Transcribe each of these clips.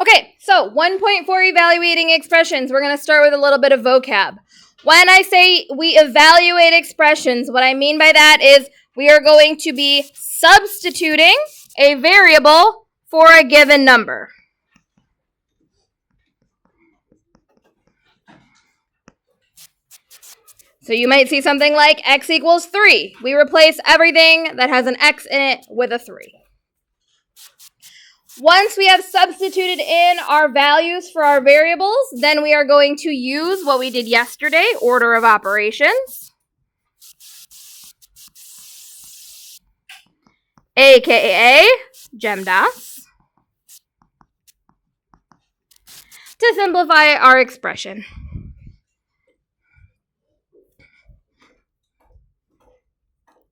Okay, so 1.4 evaluating expressions. We're going to start with a little bit of vocab. When I say we evaluate expressions, what I mean by that is we are going to be substituting a variable for a given number. So you might see something like x equals 3. We replace everything that has an x in it with a 3. Once we have substituted in our values for our variables, then we are going to use what we did yesterday, order of operations, aka GEMDAS, to simplify our expression.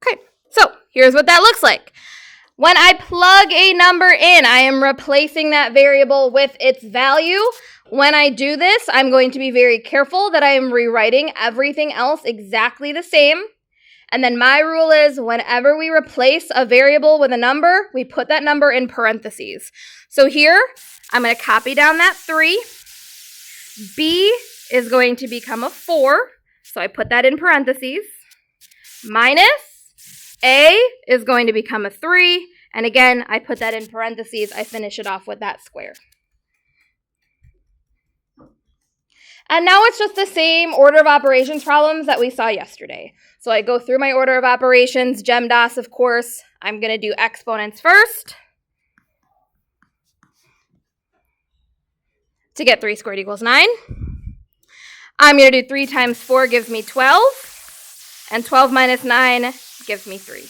Okay, so here's what that looks like. When I plug a number in, I am replacing that variable with its value. When I do this, I'm going to be very careful that I am rewriting everything else exactly the same. And then my rule is whenever we replace a variable with a number, we put that number in parentheses. So here, I'm going to copy down that 3. B is going to become a 4. So I put that in parentheses. Minus A is going to become a 3, and again, I put that in parentheses. I finish it off with that square. And now it's just the same order of operations problems that we saw yesterday. So I go through my order of operations, GEMDAS, of course. I'm going to do exponents first. To get 3 squared equals 9. I'm going to do 3 times 4 gives me 12, and 12 minus 9 gives me 3.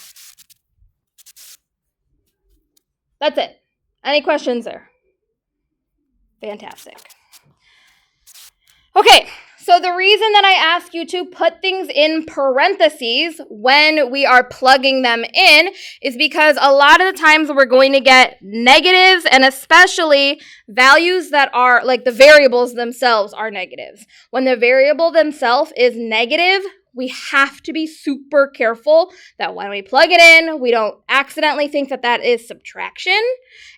That's it. Any questions there? Fantastic. Okay, so the reason that I ask you to put things in parentheses when we are plugging them in is because a lot of the times we're going to get negatives, and especially values that are, like the variables themselves are negatives. When the variable themselves is negative, we have to be super careful that when we plug it in, we don't accidentally think that that is subtraction,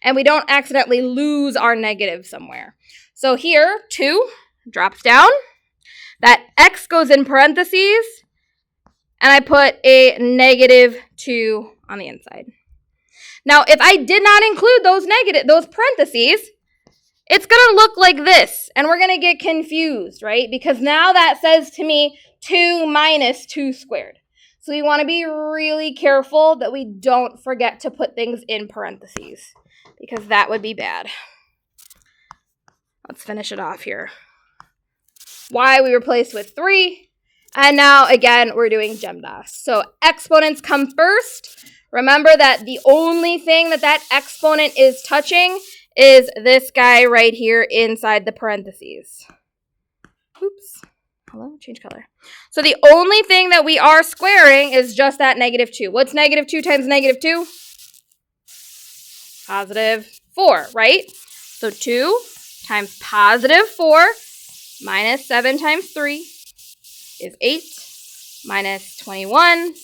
and we don't accidentally lose our negative somewhere. So here, 2 drops down. That x goes in parentheses, and I put a negative 2 on the inside. Now, if I did not include those parentheses, it's going to look like this, and we're going to get confused, right? Because now that says to me 2 minus 2 squared. So we want to be really careful that we don't forget to put things in parentheses, because that would be bad. Let's finish it off here. Y we replaced with 3, and now again we're doing GEMDAS. So exponents come first. Remember that the only thing that exponent is touching is this guy right here inside the parentheses. Oops. Hello, change color. So the only thing that we are squaring is just that negative 2. What's negative 2 times negative 2? Positive 4, right? So 2 times positive 4 minus 7 times 3 is 8 minus 21,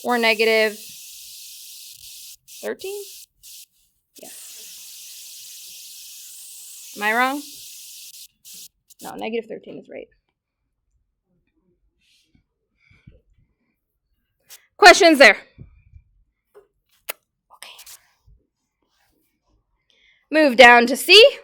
or negative 13? Yes. Am I wrong? No, negative 13 is right. Questions there? Okay. Move down to C.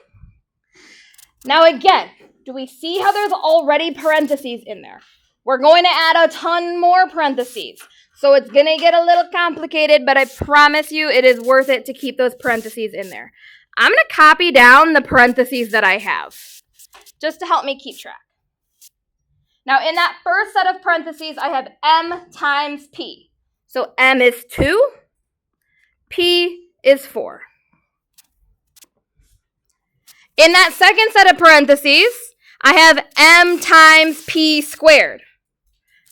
Now again, do we see how there's already parentheses in there? We're going to add a ton more parentheses. So it's going to get a little complicated, but I promise you it is worth it to keep those parentheses in there. I'm going to copy down the parentheses that I have, just to help me keep track. Now, in that first set of parentheses, I have m times p. So m is 2, p is 4. In that second set of parentheses, I have m times p squared.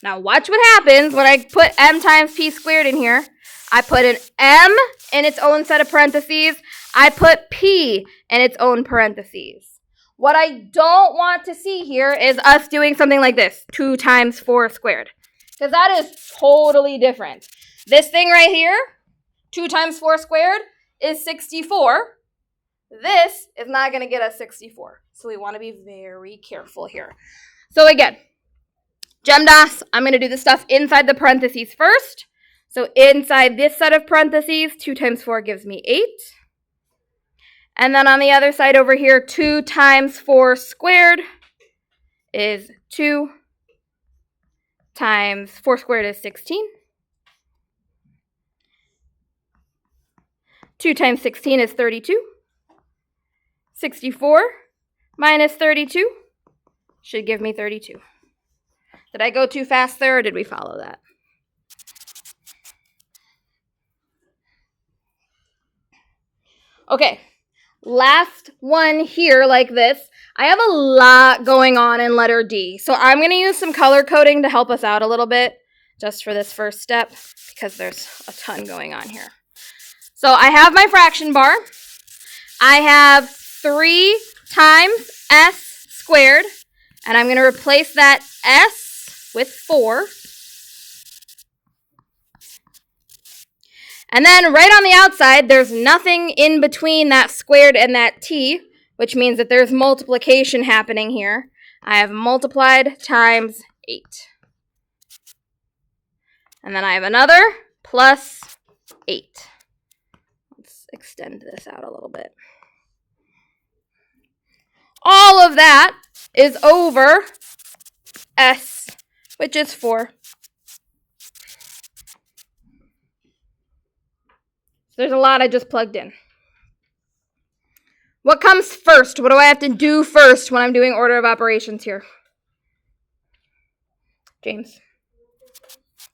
Now, watch what happens when I put m times p squared in here. I put an m in its own set of parentheses. I put p in its own parentheses. What I don't want to see here is us doing something like this, 2 times 4 squared, because that is totally different. This thing right here, 2 times 4 squared, is 64. this is not going to get us 64. So we want to be very careful here. So again, GEMDAS, I'm going to do the stuff inside the parentheses first. So inside this set of parentheses, 2 times 4 gives me 8. And then on the other side over here, 2 times 4 squared is 2 times 4 squared is 16. 2 times 16 is 32. 64 minus 32 should give me 32. Did I go too fast there, or did we follow that? Okay, last one here like this. I have a lot going on in letter D, so I'm going to use some color coding to help us out a little bit just for this first step because there's a ton going on here. So I have my fraction bar. I have 3 times s squared, and I'm going to replace that s with 4. And then right on the outside, there's nothing in between that squared and that t, which means that there's multiplication happening here. I have multiplied times 8. And then I have another plus 8. Let's extend this out a little bit. All of that is over s, which is 4. There's a lot I just plugged in. What comes first? What do I have to do first when I'm doing order of operations here? James?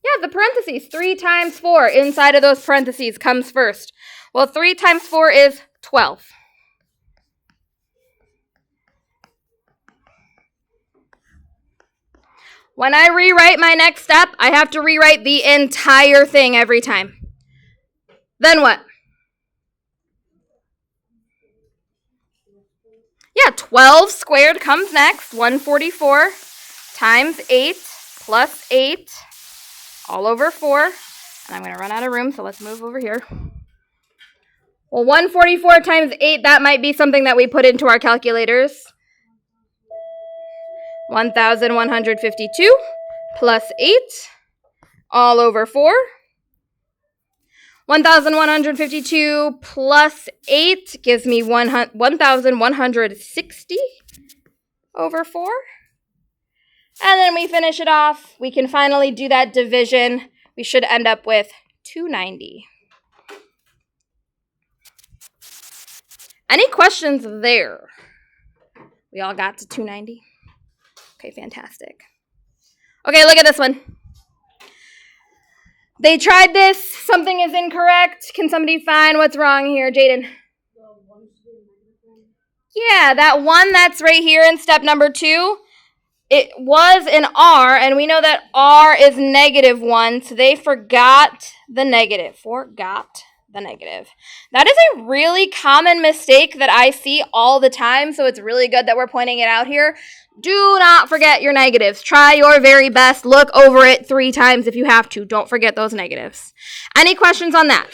Yeah, the parentheses. 3 times 4 inside of those parentheses comes first. Well, 3 times 4 is 12. When I rewrite my next step, I have to rewrite the entire thing every time. Then what? Yeah, 12 squared comes next. 144 times 8 plus 8 all over 4. And I'm going to run out of room, so let's move over here. Well, 144 times 8, that might be something that we put into our calculators. 1,152 plus 8 all over 4. 1,152 plus 8 gives me 1,160 over 4. And then we finish it off. We can finally do that division. We should end up with 290. Any questions there? We all got to 290? Okay, fantastic. Okay, look at this one. They tried this. Something is incorrect. Can somebody find what's wrong here? Jaden? Yeah, that 1 that's right here in step number 2, it was an R, and we know that R is -1, so they forgot the negative. Forgot the negative. That is a really common mistake that I see all the time, so it's really good that we're pointing it out here. Do not forget your negatives. Try your very best. Look over it 3 times if you have to. Don't forget those negatives. Any questions on that?